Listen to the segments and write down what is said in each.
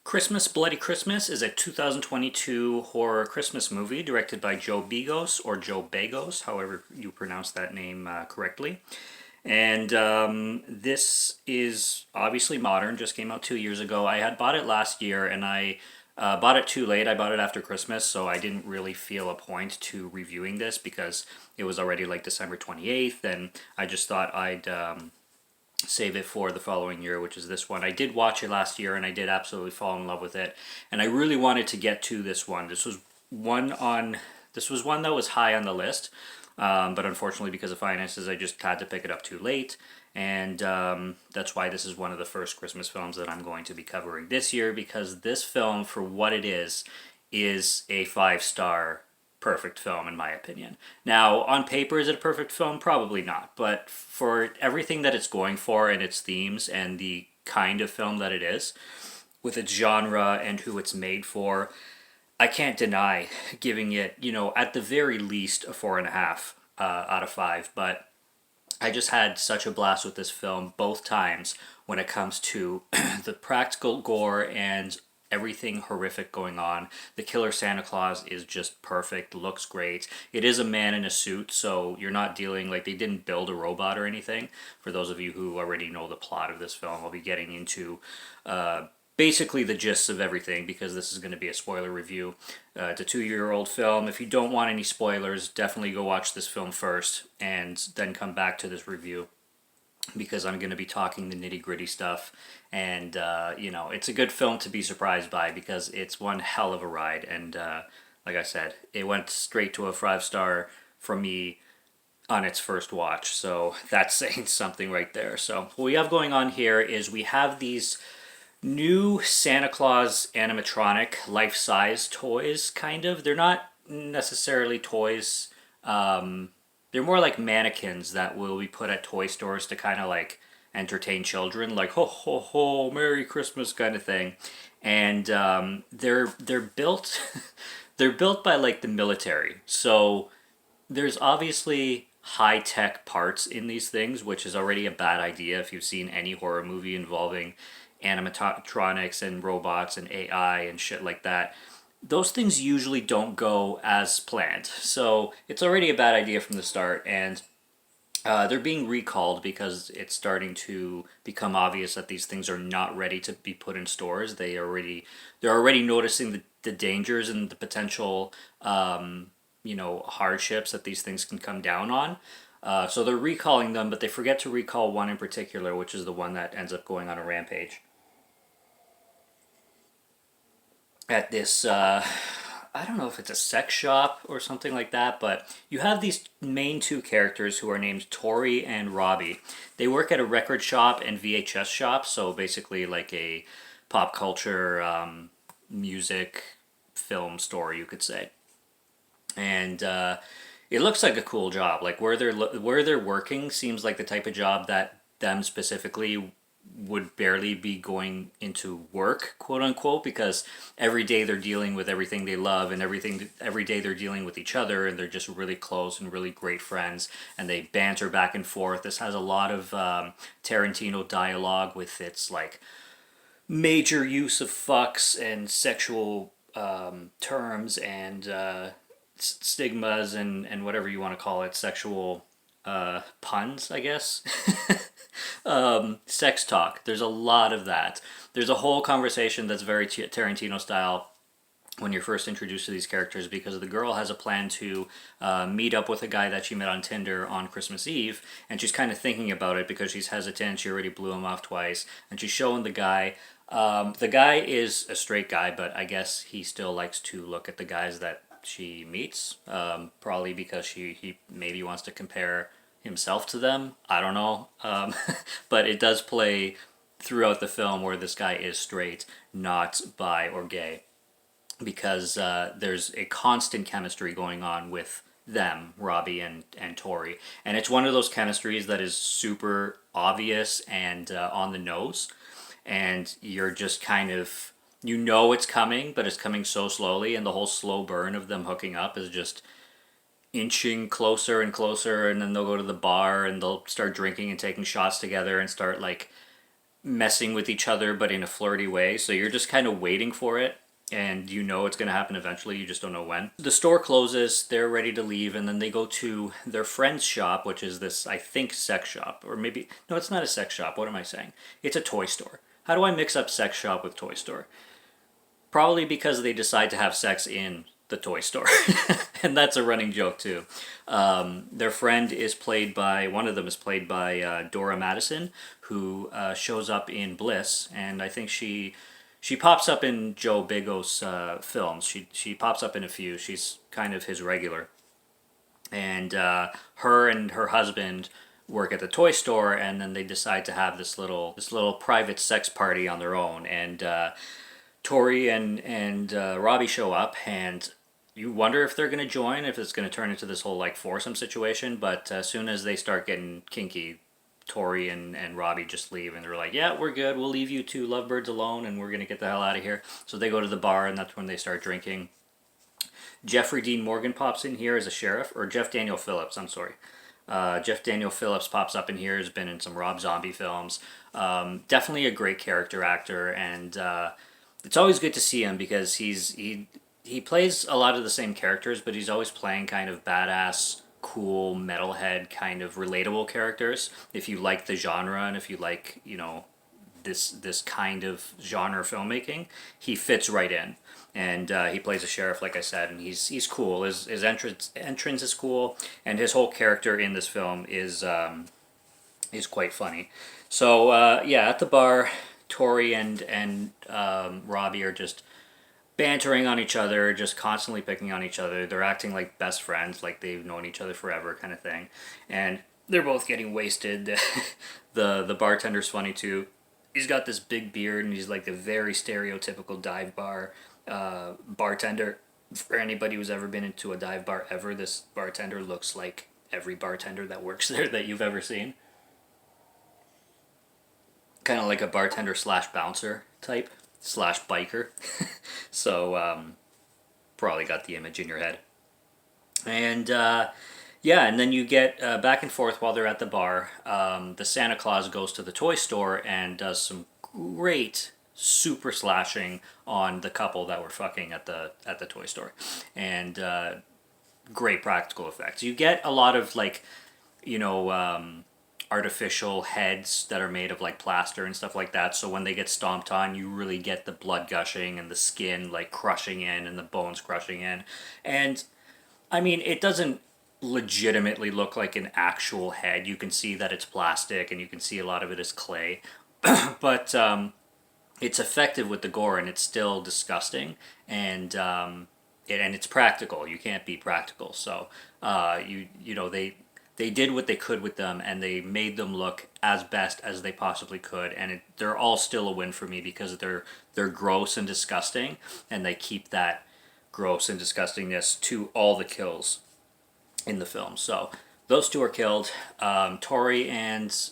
Christmas Bloody Christmas is a 2022 horror Christmas movie directed by Joe Begos, or Joe Begos, however you pronounce that name correctly. And this is obviously modern, just came out 2 years ago. I had bought it last year and I bought it too late. I bought it after Christmas, so I didn't really feel a point to reviewing this because it was already like December 28th, and I just thought I'd save it for the following year, which is this one. I did watch it last year and I did absolutely fall in love with it. And I really wanted to get to this one. This was one that was high on the list. But unfortunately, because of finances, I just had to pick it up too late. And that's why this is one of the first Christmas films that I'm going to be covering this year, because this film, for what it is a 5-star perfect film in my opinion. Now, on paper, is it a perfect film? Probably not. But for everything that it's going for and its themes and the kind of film that it is, with its genre and who it's made for, I can't deny giving it, at the very least a 4.5 out of 5. But I just had such a blast with this film both times when it comes to the practical gore and everything horrific going on. The killer Santa Claus is just perfect, looks great. It is a man in a suit, so you're not dealing, like, they didn't build a robot or anything. For those of you who already know the plot of this film, I'll be getting into basically the gist of everything because this is going to be a spoiler review. It's a 2-year-old film. If you don't want any spoilers, definitely go watch this film first and then come back to this review, because I'm going to be talking the nitty-gritty stuff. And it's a good film to be surprised by because it's one hell of a ride. And like I said, it went straight to a 5-star from me on its first watch, so that's saying something right there. So what we have going on here is we have these new Santa Claus animatronic life-size toys, kind of. They're not necessarily toys. They're more like mannequins that will be put at toy stores to kind of like entertain children, like ho ho ho, Merry Christmas kind of thing. And they're built they're built by like the military. So there's obviously high tech parts in these things, which is already a bad idea if you've seen any horror movie involving animatronics and robots and AI and shit like that. Those things usually don't go as planned. So it's already a bad idea from the start, and they're being recalled because it's starting to become obvious that these things are not ready to be put in stores. They're already noticing the dangers and the potential hardships that these things can come down on. So they're recalling them, but they forget to recall one in particular, which is the one that ends up going on a rampage at this I don't know if it's a sex shop or something like that, but you have these main two characters who are named Tori and Robbie. They work at a record shop and VHS shop, so basically like a pop culture music film store, you could say. And it looks like a cool job. Like where they're working seems like the type of job that them specifically would barely be going into work, quote unquote, because every day they're dealing with everything they love, and every day they're dealing with each other, and they're just really close and really great friends, and they banter back and forth. This has a lot of Tarantino dialogue with its like major use of fucks and sexual terms and stigmas and whatever you want to call it, sexual puns, I guess. Sex talk. There's a lot of that. There's a whole conversation that's very Tarantino style when you're first introduced to these characters, because the girl has a plan to meet up with a guy that she met on Tinder on Christmas Eve, and she's kind of thinking about it because she's hesitant. She already blew him off twice, and she's showing the guy. The guy is a straight guy, but I guess he still likes to look at the guys that she meets, probably because he maybe wants to compare himself to them. I don't know. But it does play throughout the film where this guy is straight, not bi or gay, because there's a constant chemistry going on with them, Robbie and Tori. And it's one of those chemistries that is super obvious and on the nose. And you're just kind of, it's coming, but it's coming so slowly. And the whole slow burn of them hooking up is just inching closer and closer. And then they'll go to the bar and they'll start drinking and taking shots together and start like messing with each other, but in a flirty way. So you're just kind of waiting for it, and you know it's going to happen eventually. You just don't know when. The store closes, they're ready to leave, and then they go to their friend's shop, which is this, I think, sex shop. Or maybe, no, it's not a sex shop. What am I saying? It's a toy store. How do I mix up sex shop with toy store? Probably because they decide to have sex in the toy store. And that's a running joke too. Their friend is played by, one of them is played by Dora Madison, who shows up in Bliss, and I think she pops up in Joe Begos films. She pops up in a few. She's kind of his regular. And her and her husband work at the toy store, and then they decide to have this little private sex party on their own. And Tori and Robbie show up, and you wonder if they're going to join, if it's going to turn into this whole like foursome situation. But as soon as they start getting kinky, Tori and Robbie just leave, and they're like, yeah, we're good. We'll leave you two lovebirds alone, and we're going to get the hell out of here. So they go to the bar, and that's when they start drinking. Jeffrey Dean Morgan pops in here as a sheriff, or Jeff Daniel Phillips, I'm sorry. Jeff Daniel Phillips pops up in here, has been in some Rob Zombie films. Definitely a great character actor, and it's always good to see him because he plays a lot of the same characters, but he's always playing kind of badass, cool, metalhead, kind of relatable characters. If you like the genre and if you like, this kind of genre filmmaking, he fits right in. And he plays a sheriff, like I said, and he's cool. His entrance is cool, and his whole character in this film is quite funny. So yeah, at the bar, Tori and Robbie are just bantering on each other, just constantly picking on each other. They're acting like best friends, like they've known each other forever, kind of thing. And they're both getting wasted. The bartender's funny too. He's got this big beard, and he's like a very stereotypical dive bar bartender. For anybody who's ever been into a dive bar ever, this bartender looks like every bartender that works there that you've ever seen. Kind of like a bartender slash bouncer type slash biker. So probably got the image in your head. And yeah, and then you get back and forth while they're at the bar. The Santa Claus goes to the toy store and does some great super slashing on the couple that were fucking at the toy store, and great practical effects. You get a lot of like, artificial heads that are made of like plaster and stuff like that. So when they get stomped on, you really get the blood gushing and the skin like crushing in and the bones crushing in. And I mean, it doesn't legitimately look like an actual head. You can see that it's plastic, and you can see a lot of it is clay. But it's effective with the gore, and it's still disgusting, and it's practical. You can't be practical. So they did what they could with them, and they made them look as best as they possibly could, and they're all still a win for me because they're gross and disgusting, and they keep that gross and disgustingness to all the kills in the film. So those two are killed. Tori and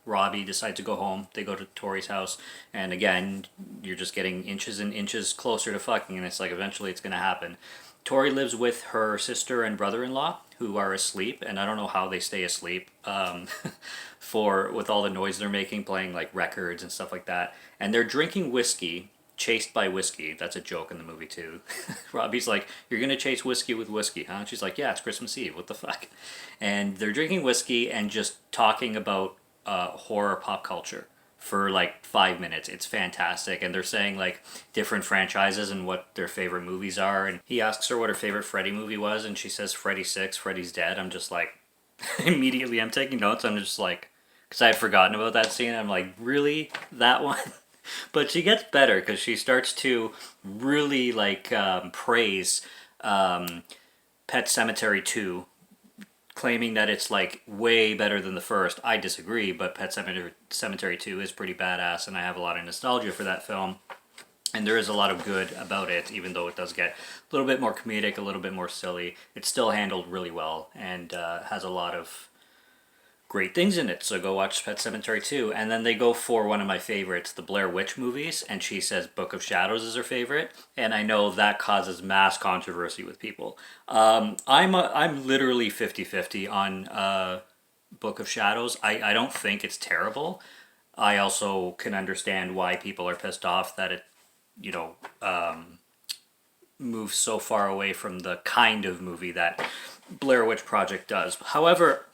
Robbie decide to go home. They go to Tori's house, and again, you're just getting inches and inches closer to fucking, and it's like eventually it's gonna happen. Tori lives with her sister and brother-in-law, who are asleep, and I don't know how they stay asleep with all the noise they're making, playing like records and stuff like that. And they're drinking whiskey, chased by whiskey. That's a joke in the movie too. Robbie's like, "You're gonna chase whiskey with whiskey, huh?" And she's like, "Yeah, it's Christmas Eve. What the fuck?" And they're drinking whiskey and just talking about horror pop culture for like 5 minutes. It's fantastic, and they're saying like different franchises and what their favorite movies are. And he asks her what her favorite Freddy movie was, and she says Freddy 6, Freddy's Dead. I'm just like, immediately I'm taking notes. I'm just like, because I had forgotten about that scene. I'm like, really, that one? But she gets better because she starts to really like praise Pet Cemetery 2, claiming that it's like way better than the first. I disagree, but Pet Cemetery 2 is pretty badass, and I have a lot of nostalgia for that film. And there is a lot of good about it, even though it does get a little bit more comedic, a little bit more silly. It's still handled really well, and has a lot of great things in it. So go watch Pet Cemetery 2. And then they go for one of my favorites, the Blair Witch movies, and she says Book of Shadows is her favorite, and I know that causes mass controversy with people. I'm literally 50-50 on Book of Shadows. I don't think it's terrible. I also can understand why people are pissed off that it, you know, moves so far away from the kind of movie that Blair Witch Project does. However,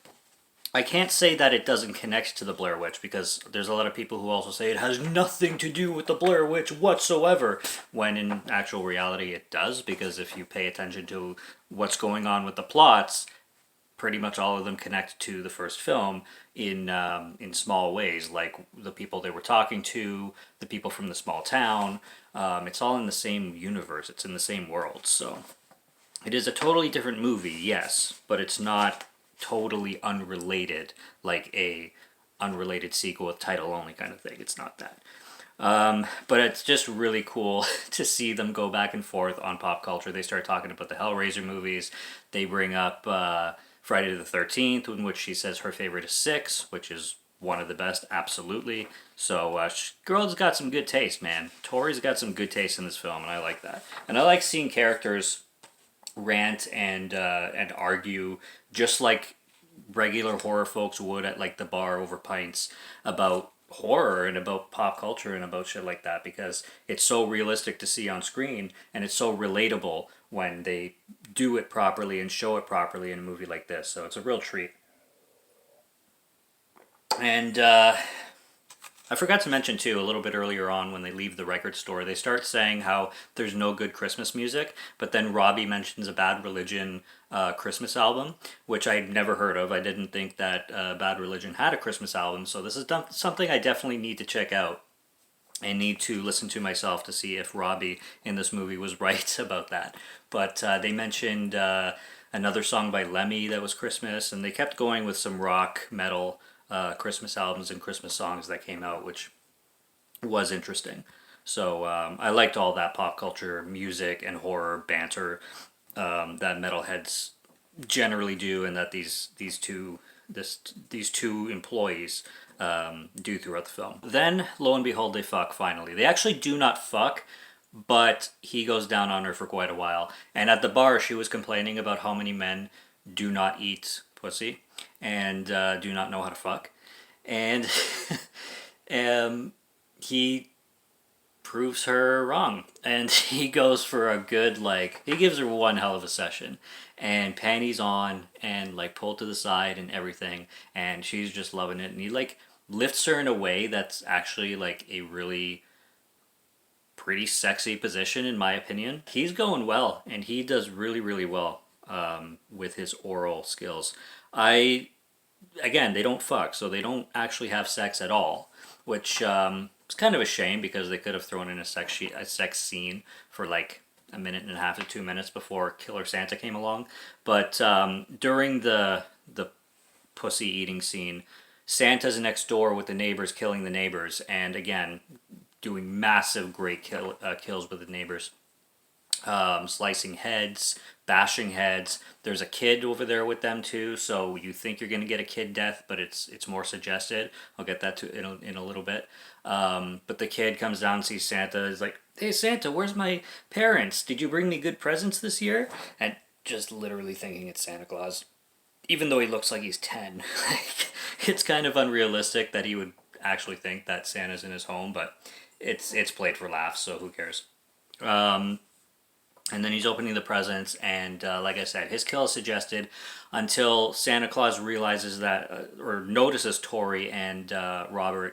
I can't say that it doesn't connect to the Blair Witch, because there's a lot of people who also say it has nothing to do with the Blair Witch whatsoever, when in actual reality it does, because if you pay attention to what's going on with the plots, pretty much all of them connect to the first film in small ways, like the people they were talking to, the people from the small town. It's all in the same universe. It's in the same world. So it is a totally different movie, yes, but it's not totally unrelated, like a unrelated sequel with title only kind of thing. It's not that. But it's just really cool to see them go back and forth on pop culture. They start talking about the Hellraiser movies. They bring up Friday the 13th, in which she says her favorite is 6, which is one of the best, absolutely. So, girl's got some good taste, man. Tori's got some good taste in this film, and I like that. And I like seeing characters rant and argue just like regular horror folks would at like the bar over pints about horror and about pop culture and about shit like that, because it's so realistic to see on screen, and it's so relatable when they do it properly and show it properly in a movie like this. So it's a real treat. And I forgot to mention too, a little bit earlier on, when they leave the record store, they start saying how there's no good Christmas music, but then Robbie mentions a Bad Religion Christmas album, which I'd never heard of. I didn't think that Bad Religion had a Christmas album, so this is something I definitely need to check out and need to listen to myself to see if Robbie in this movie was right about that. But they mentioned another song by Lemmy that was Christmas, and they kept going with some rock, metal, Christmas albums and Christmas songs that came out, which was interesting. So I liked all that pop culture, music, and horror banter that metalheads generally do, and that these two employees do throughout the film. Then, lo and behold, they fuck finally. They actually do not fuck, but he goes down on her for quite a while. And at the bar, she was complaining about how many men do not eat pussy and do not know how to fuck. And he proves her wrong. And he goes for a good, he gives her one hell of a session. And panties on and, pulled to the side and everything. And she's just loving it. And he, lifts her in a way that's actually, a really pretty sexy position, in my opinion. He's going well, and he does really, really well with his oral skills. Again, they don't fuck, so they don't actually have sex at all, which is kind of a shame, because they could have thrown in a sex scene for a minute and a half to 2 minutes before Killer Santa came along. But during the pussy eating scene, Santa's next door with the neighbors, killing the neighbors, and again, doing massive great kills with the neighbors. Slicing heads, bashing heads. There's a kid over there with them too, so you think you're gonna get a kid death, but it's more suggested. I'll get that in a little bit. But the kid comes down and sees Santa. Is like, "Hey Santa, where's my parents? Did you bring me good presents this year?" And just literally thinking it's Santa Claus, even though he looks like he's 10. It's kind of unrealistic that he would actually think that Santa's in his home, but it's played for laughs, so who cares? And then he's opening the presents, and like I said, his kill is suggested until Santa Claus realizes that, or notices Tori and Robbie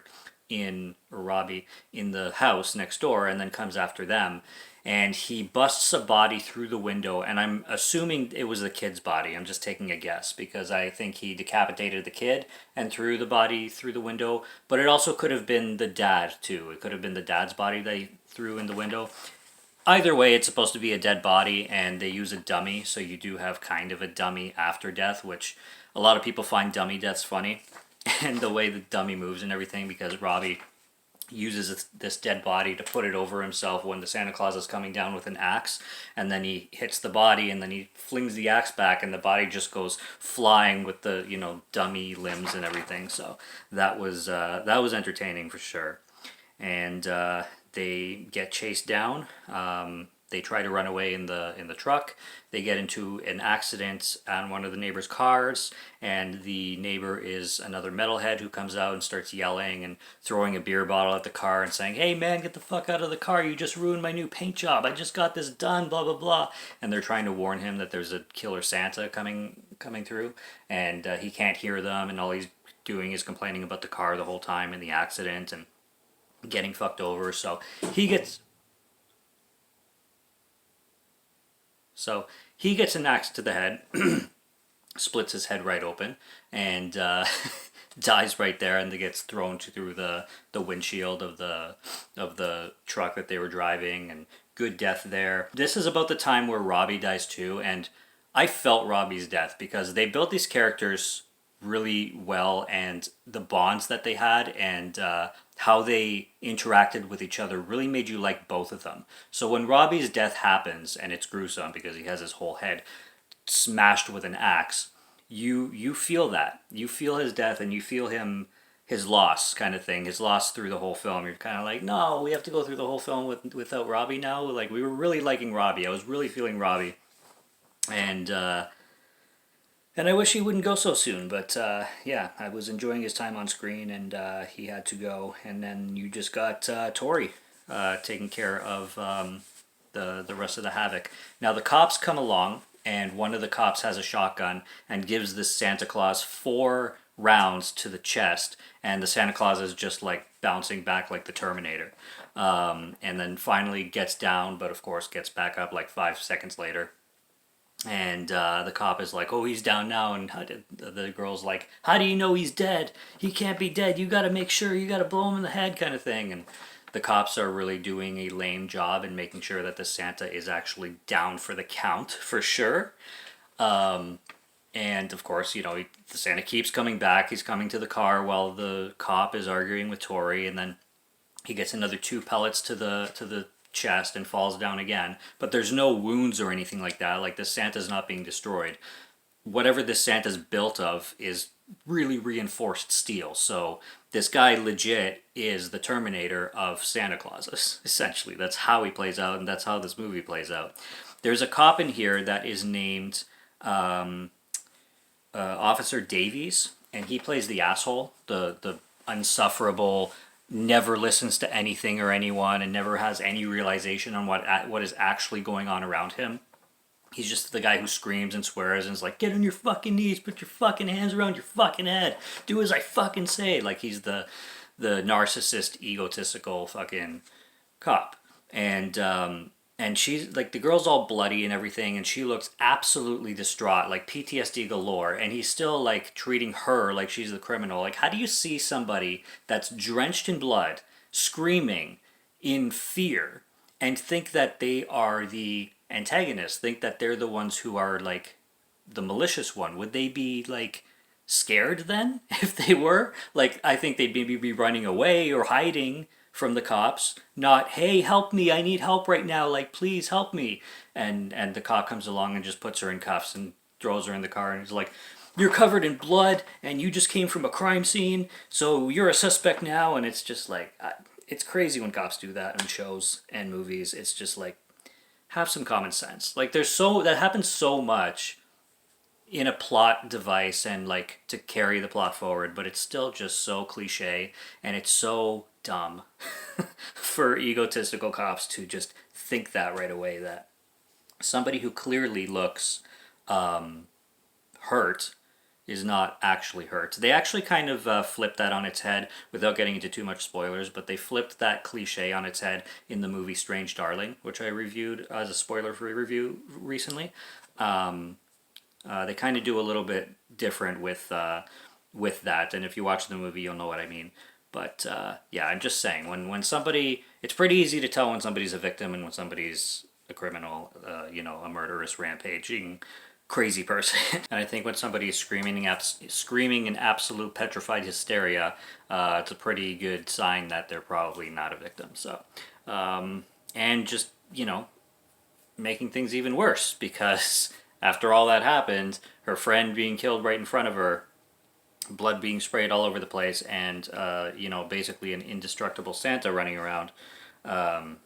in the house next door, and then comes after them. And he busts a body through the window, and I'm assuming it was the kid's body. I'm just taking a guess, because I think he decapitated the kid and threw the body through the window. But it also could have been the dad, too. It could have been the dad's body that he threw in the window. Either way, it's supposed to be a dead body, and they use a dummy, so you do have kind of a dummy after death, which a lot of people find dummy deaths funny. And the way the dummy moves and everything, because Robbie uses this dead body to put it over himself when the Santa Claus is coming down with an axe, and then he hits the body, and then he flings the axe back, and the body just goes flying with the dummy limbs and everything. So that was entertaining for sure. And they get chased down. They try to run away in the truck. They get into an accident on one of the neighbor's cars, and the neighbor is another metalhead who comes out and starts yelling and throwing a beer bottle at the car and saying, "Hey man, get the fuck out of the car! You just ruined my new paint job. I just got this done. Blah blah blah." And they're trying to warn him that there's a killer Santa coming through, and he can't hear them, and all he's doing is complaining about the car the whole time and the accident and getting fucked over. He gets he gets an axe to the head, splits his head right open, and dies right there, and gets thrown through the windshield of the truck that they were driving, and good death there. This is about the time where Robbie dies too, and I felt Robbie's death because they built these characters really well, and the bonds that they had, and how they interacted with each other really made you like both of them. So when Robbie's death happens, and it's gruesome because he has his whole head smashed with an axe, you feel that. You feel his death, and you feel his loss kind of thing, his loss through the whole film. You're kind of like, no, we have to go through the whole film without Robbie now. Like, we were really liking Robbie. I was really feeling Robbie. And I wish he wouldn't go so soon, but yeah, I was enjoying his time on screen, and he had to go. And then you just got Tori taking care of the rest of the havoc. Now the cops come along, and one of the cops has a shotgun and gives this Santa Claus 4 rounds to the chest, and the Santa Claus is just like bouncing back like the Terminator. And then finally gets down, but of course gets back up like 5 seconds later. And the cop is like, "Oh, he's down now." And the girl's like, "How do you know he's dead? He can't be dead. You got to make sure. You got to blow him in the head," kind of thing. And the cops are really doing a lame job in making sure that the Santa is actually down for the count, for sure. And of course, the Santa keeps coming back. He's coming to the car while the cop is arguing with Tori, and then he gets another 2 pellets to the chest and falls down again. But there's no wounds or anything like that. Like, the Santa's not being destroyed. Whatever this Santa's built of is really reinforced steel. So this guy legit is the Terminator of Santa Clauses, essentially. That's how he plays out, and that's how this movie plays out. There's a cop in here that is named Officer Davies, and he plays the asshole, the unsufferable, never listens to anything or anyone, and never has any realization on what is actually going on around him. He's just the guy who screams and swears and is like, "Get on your fucking knees, put your fucking hands around your fucking head, do as I fucking say." Like, he's the narcissist, egotistical fucking cop. And she's like, the girl's all bloody and everything, and she looks absolutely distraught, like PTSD galore, and he's still like treating her like she's the criminal. Like, how do you see somebody that's drenched in blood, screaming in fear, and think that they are the antagonist, think that they're the ones who are like the malicious one? Would they be like scared then if they were? Like, I think they'd maybe be running away or hiding from the cops, not, "Hey, help me, I need help right now, like, please help me." And the cop comes along and just puts her in cuffs and throws her in the car, and he's like, "You're covered in blood and you just came from a crime scene, so you're a suspect now." And it's just like, it's crazy when cops do that in shows and movies. It's just like, have some common sense. Like, that happens so much in a plot device and like to carry the plot forward, but it's still just so cliche, and it's so dumb for egotistical cops to just think that right away, that somebody who clearly looks hurt is not actually hurt. They actually kind of flipped that on its head, without getting into too much spoilers, but they flipped that cliche on its head in the movie Strange Darling, which I reviewed as a spoiler-free review recently. They kind of do a little bit different with that, and if you watch the movie, you'll know what I mean. But yeah, I'm just saying, when somebody, it's pretty easy to tell when somebody's a victim and when somebody's a criminal, a murderous, rampaging, crazy person. And I think when somebody is screaming in absolute petrified hysteria, it's a pretty good sign that they're probably not a victim. So, and just, making things even worse, because after all that happened, her friend being killed right in front of her, blood being sprayed all over the place, and basically an indestructible Santa running around, kind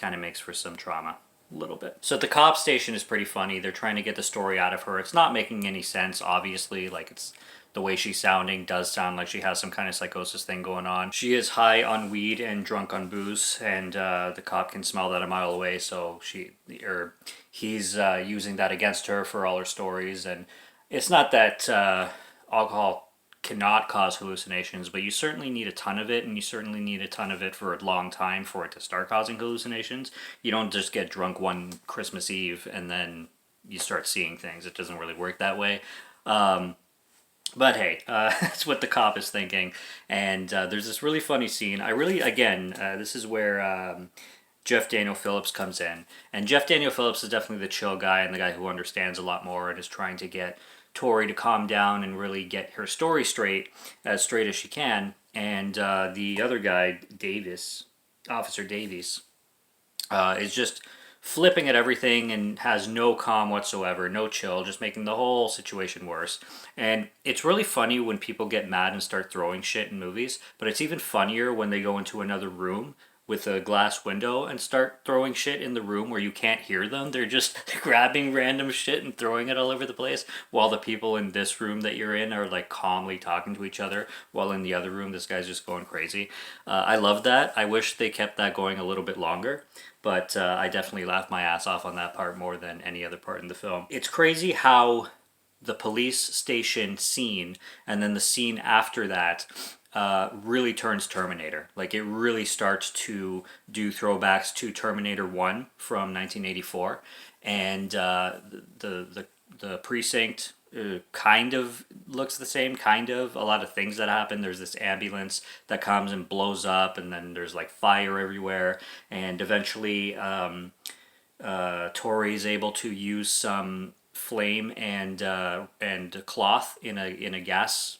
of makes for some trauma. a little bit. So the cop station is pretty funny. They're trying to get the story out of her. It's not making any sense, obviously. Like, it's the way she's sounding does sound like she has some kind of psychosis thing going on. She is high on weed and drunk on booze, and the cop can smell that a mile away. So he's using that against her for all her stories. And it's not that alcohol cannot cause hallucinations, but you certainly need a ton of it, and you certainly need a ton of it for a long time for it to start causing hallucinations. You don't just get drunk one Christmas Eve and then you start seeing things. It doesn't really work that way. But hey, that's what the cop is thinking. And there's this really funny scene. This is where Jeff Daniel Phillips comes in. And Jeff Daniel Phillips is definitely the chill guy and the guy who understands a lot more and is trying to get Tori to calm down and really get her story straight as she can. And the other guy, Officer Davies, is just flipping at everything and has no calm whatsoever, no chill, just making the whole situation worse. And it's really funny when people get mad and start throwing shit in movies, but it's even funnier when they go into another room with a glass window and start throwing shit in the room where you can't hear them. They're just grabbing random shit and throwing it all over the place, while the people in this room that you're in are like calmly talking to each other, while in the other room this guy's just going crazy. I love that. I wish they kept that going a little bit longer, but I definitely laughed my ass off on that part more than any other part in the film. It's crazy how the police station scene and then the scene after that really turns Terminator. Like, it really starts to do throwbacks to Terminator 1 from 1984. And the precinct kind of looks the same, kind of. A lot of things that happen. There's this ambulance that comes and blows up, and then there's like fire everywhere. And eventually Tori's able to use some flame and cloth in a gas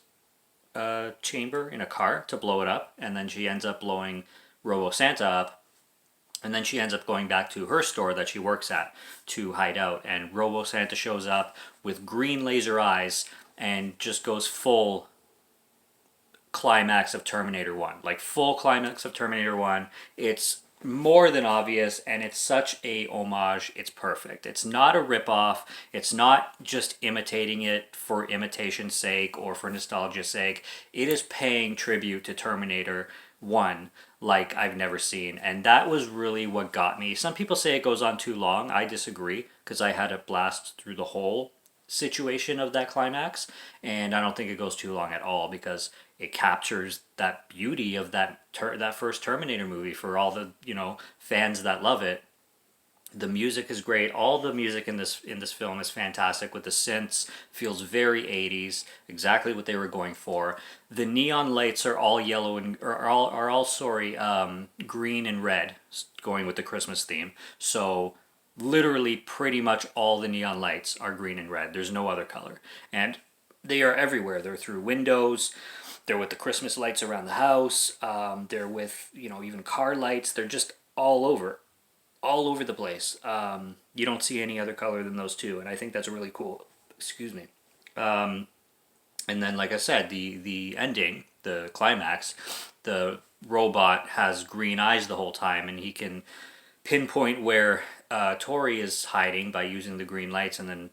chamber in a car to blow it up, and then she ends up blowing Robo Santa up, and then she ends up going back to her store that she works at to hide out, and Robo Santa shows up with green laser eyes and just goes full climax of Terminator 1. Like, full climax of Terminator 1. It's more than obvious, and it's such a homage. It's perfect. It's not a ripoff. It's not just imitating it for imitation's sake or for nostalgia's sake. It is paying tribute to Terminator 1 like I've never seen, and that was really what got me. Some people say it goes on too long. I disagree, because I had a blast through the whole situation of that climax, and I don't think it goes too long at all, because it captures that beauty of that first Terminator movie for all the fans that love it. The music is great. All the music in this film is fantastic. With the synths, feels very 80s, exactly what they were going for. The neon lights are all yellow and green and red, going with the Christmas theme. So literally pretty much all the neon lights are green and red. There's no other color. And they are everywhere. They're through windows. They're with the Christmas lights around the house. They're with, even car lights. They're just all over the place. You don't see any other color than those two, and I think that's really cool. Excuse me. And then, like I said, the ending, the climax, the robot has green eyes the whole time, and he can pinpoint where Tori is hiding by using the green lights, and then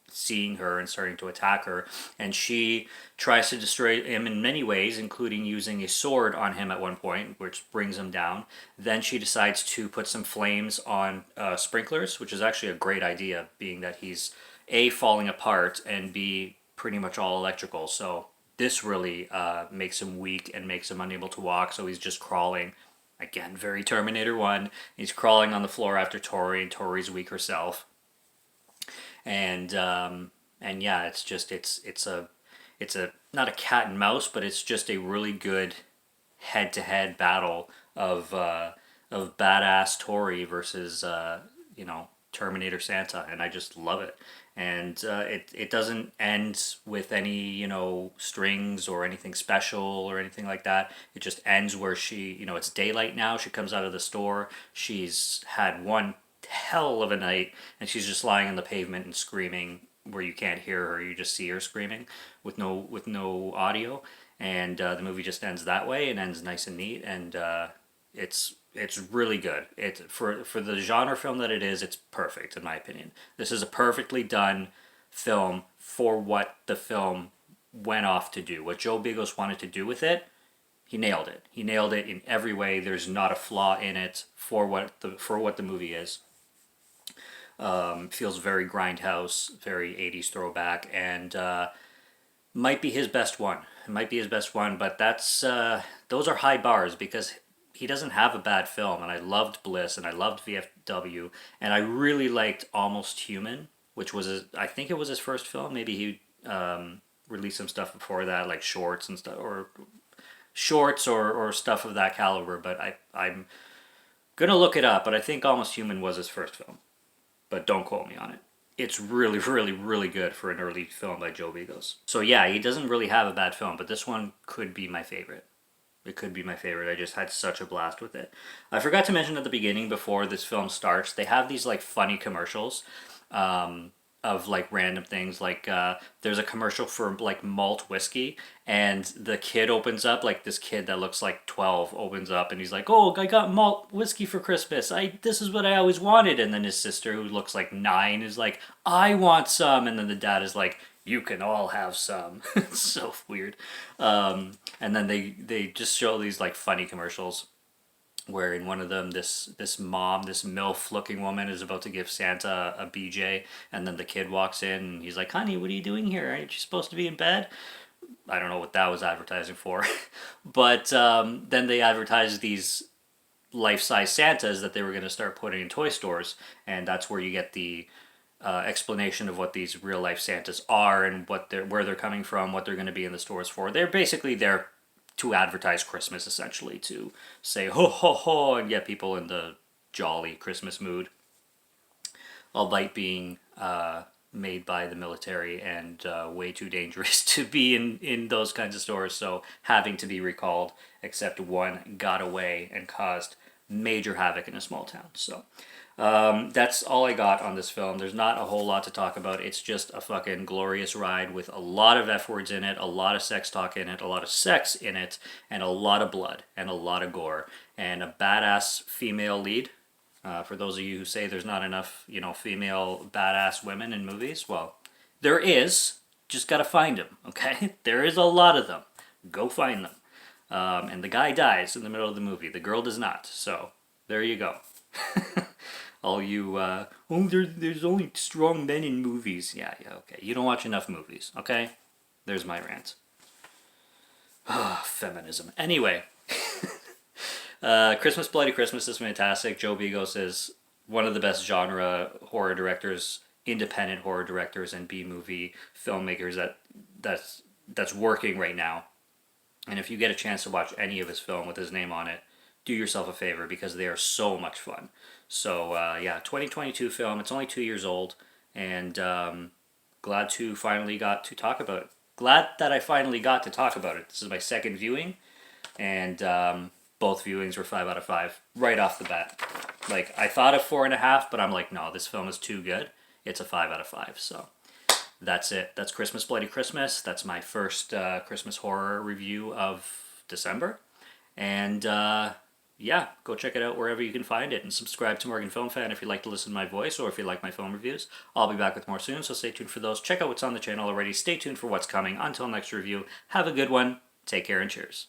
seeing her and starting to attack her, and she tries to destroy him in many ways, including using a sword on him at one point, which brings him down. Then she decides to put some flames on sprinklers, which is actually a great idea, being that he's A, falling apart, and B, pretty much all electrical. So this really makes him weak and makes him unable to walk, so he's just crawling. Again, very Terminator 1. He's crawling on the floor after Tori, and Tori's weak herself. And yeah, it's a not a cat and mouse, but it's just a really good head-to-head battle of badass Tori versus Terminator Santa, and I just love it. And it doesn't end with any strings or anything special or anything like that. It just ends where she it's daylight now. She comes out of the store. She's had one hell of a night, and she's just lying on the pavement and screaming where you can't hear her, you just see her screaming with no audio, and the movie just ends that way and ends nice and neat, and It's really good. It for the genre film that it is, it's perfect in my opinion. This is a perfectly done film for what the film went off to do. What Joe Begos wanted to do with it, he nailed it. He nailed it in every way. There's not a flaw in it for what the movie is. Feels very grindhouse, very 80s throwback, and might be his best one. It might be his best one, but that's those are high bars because he doesn't have a bad film. And I loved Bliss, and I loved VFW, and I really liked Almost Human, which was I think it was his first film. Maybe he released some stuff before that, like shorts and stuff, or shorts or stuff of that caliber. But I'm gonna look it up. But I think Almost Human was his first film. But don't quote me on it. It's really, really, really good for an early film by Joe Begos. So yeah, he doesn't really have a bad film, but this one could be my favorite. It could be my favorite. I just had such a blast with it. I forgot to mention at the beginning, before this film starts, they have these like funny commercials of like random things. Like there's a commercial for like malt whiskey, and the kid opens up, like this kid that looks like 12 opens up, and he's like, "Oh, I got malt whiskey for Christmas. This is what I always wanted." And then his sister, who looks like 9, is like, "I want some." And then the dad is like, "You can all have some." It's so weird. And then they just show these like funny commercials where in one of them this mom, this MILF looking woman, is about to give Santa a BJ, and then the kid walks in and he's like, "Honey, what are you doing here? Aren't you supposed to be in bed?" I don't know what that was advertising for. But then they advertised these life-size Santas that they were going to start putting in toy stores, and that's where you get the explanation of what these real-life Santas are and where they're coming from, what they're going to be in the stores for. They're basically there to advertise Christmas, essentially, to say ho ho ho and get people in the jolly Christmas mood. Albeit being made by the military and way too dangerous to be in those kinds of stores, so having to be recalled, except one got away and caused major havoc in a small town. So that's all I got on this film. There's not a whole lot to talk about. It's just a fucking glorious ride with a lot of F words in it, a lot of sex talk in it, a lot of sex in it, and a lot of blood, and a lot of gore, and a badass female lead. For those of you who say there's not enough, female badass women in movies, well, there is. Just gotta find them, okay? There is a lot of them. Go find them. And the guy dies in the middle of the movie. The girl does not. So, there you go. All you, there's only strong men in movies. Yeah, okay. You don't watch enough movies, okay? There's my rant. Feminism. Anyway. Christmas Bloody Christmas is fantastic. Joe Begos is one of the best genre horror directors, independent horror directors, and B-movie filmmakers that's working right now. And if you get a chance to watch any of his film with his name on it, do yourself a favor because they are so much fun. So yeah, 2022 film. It's only 2 years old, and glad to finally got to talk about it. Glad that I finally got to talk about it. This is my second viewing, and both viewings were 5 out of 5 right off the bat. Like, I thought of 4.5, but I'm like, no, this film is too good. It's a 5 out of 5. So that's it. That's Christmas Bloody Christmas. That's my first Christmas horror review of December. And yeah, go check it out wherever you can find it, and subscribe to Morgan Film Fan if you like to listen to my voice or if you like my film reviews. I'll be back with more soon, so stay tuned for those. Check out what's on the channel already. Stay tuned for what's coming. Until next review, have a good one. Take care and cheers.